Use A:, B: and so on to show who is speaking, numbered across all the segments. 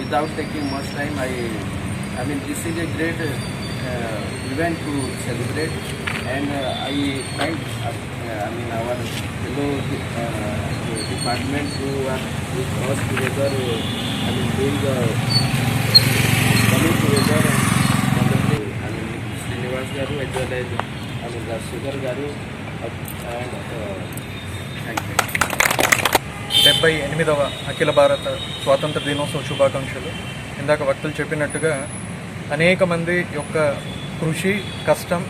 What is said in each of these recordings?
A: without taking much time, I mean, this is a great event to celebrate, and I thank our fellow department who are with us together. I mean, doing the coming together and wonderfully. I mean, Srinivas garu as well as Rajshekhar garu, and thank you.
B: 78వ అఖిల భారత స్వాతంత్ర దినోత్సవ శుభాకాంక్షలు. ఇందాక వక్తలు చెప్పినట్టుగా అనేక మంది యొక్క కృషి, కష్టం,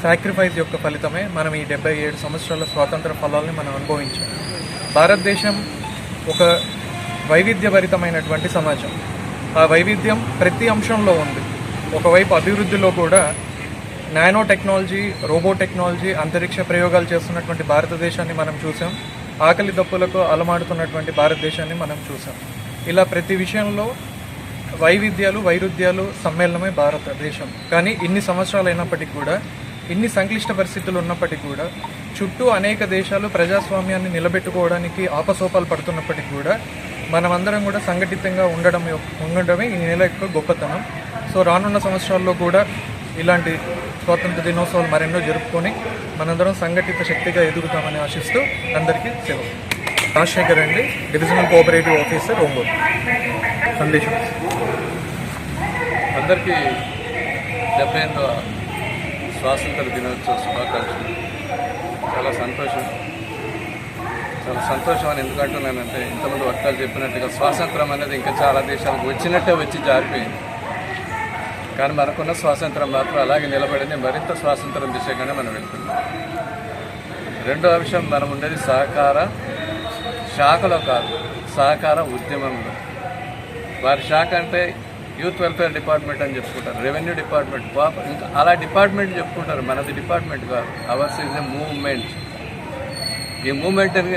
B: సాక్రిఫైస్ యొక్క ఫలితమే మనం ఈ 77 సంవత్సరాల స్వాతంత్ర ఫలాల్ని మనం అనుభవించాం. భారతదేశం ఒక వైవిధ్యభరితమైనటువంటి సమాజం. ఆ వైవిధ్యం ప్రతి అంశంలో ఉంది. ఒకవైపు అభివృద్ధిలో కూడా నానో టెక్నాలజీ, రోబో టెక్నాలజీ, అంతరిక్ష ప్రయోగాలు చేస్తున్నటువంటి భారతదేశాన్ని మనం చూసాం. ఆకలి దప్పులకు అలమాడుతున్నటువంటి భారతదేశాన్ని మనం చూసాం. ఇలా ప్రతి విషయంలో వైరుధ్యాలు సమ్మేళనమే భారతదేశం. కానీ ఇన్ని సంవత్సరాలు అయినప్పటికీ కూడా, ఇన్ని సంక్లిష్ట పరిస్థితులు ఉన్నప్పటికీ కూడా, చుట్టూ అనేక దేశాలు ప్రజాస్వామ్యాన్ని నిలబెట్టుకోవడానికి ఆపసోపాలు పడుతున్నప్పటికీ కూడా మనమందరం కూడా సంఘటితంగా ఉండడమే ఈ నెల యొక్క గొప్పతనం. సో రానున్న సంవత్సరాల్లో కూడా ఇలాంటి స్వాతంత్ర దినోత్సవాలు మరెన్నో జరుపుకొని మనందరం సంఘటిత శక్తిగా ఎదుగుతామని ఆశిస్తూ అందరికీ సెలవు. రాజశేఖర్ అండి, డివిజనల్ కోఆపరేటివ్ ఆఫీసర్, ఒంగోలు. సందేశం.
C: అందరికీ 78వ స్వాతంత్ర దినోత్సవ శుభాకాంక్షలు. చాలా సంతోషం అని ఎందుకు అంటున్నానంటే, ఇంతమంది వక్తలు చెప్పినట్టుగా స్వాతంత్రం అనేది ఇంకా చాలా దేశాలకు వచ్చినట్టే వచ్చి జారిపోయింది. కానీ మనకున్న స్వాతంత్రం మాత్రం అలాగే నిలబడింది. మరింత స్వాతంత్రం దిశగానే మనం వెళ్తున్నాం. రెండో అంశం, మనం ఉండేది సహకార శాఖలో కాదు, సహకార ఉద్యమంలో. వారి శాఖ అంటే యూత్ వెల్ఫేర్ డిపార్ట్మెంట్ అని చెప్పుకుంటారు, రెవెన్యూ డిపార్ట్మెంట్, ఇంకా అలా డిపార్ట్మెంట్ చెప్పుకుంటారు. మనది డిపార్ట్మెంట్ కాదు. Hours is a movement. ఈ మూవ్మెంట్ అని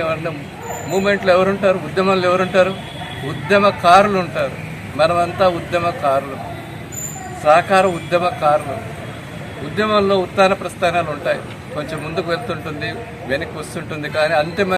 C: మూవ్మెంట్లో ఎవరుంటారు? ఉద్యమంలో ఎవరుంటారు? ఉద్యమకారులు ఉంటారు. మనమంతా ఉద్యమకారులు, సహకార ఉద్యమకారులు. ఉద్యమంలో ఉత్థాన ప్రస్థానాలు ఉంటాయి. కొంచెం ముందుకు వెళ్తుంటుంది, వెనక్కి వస్తుంటుంది. కానీ అంతిమ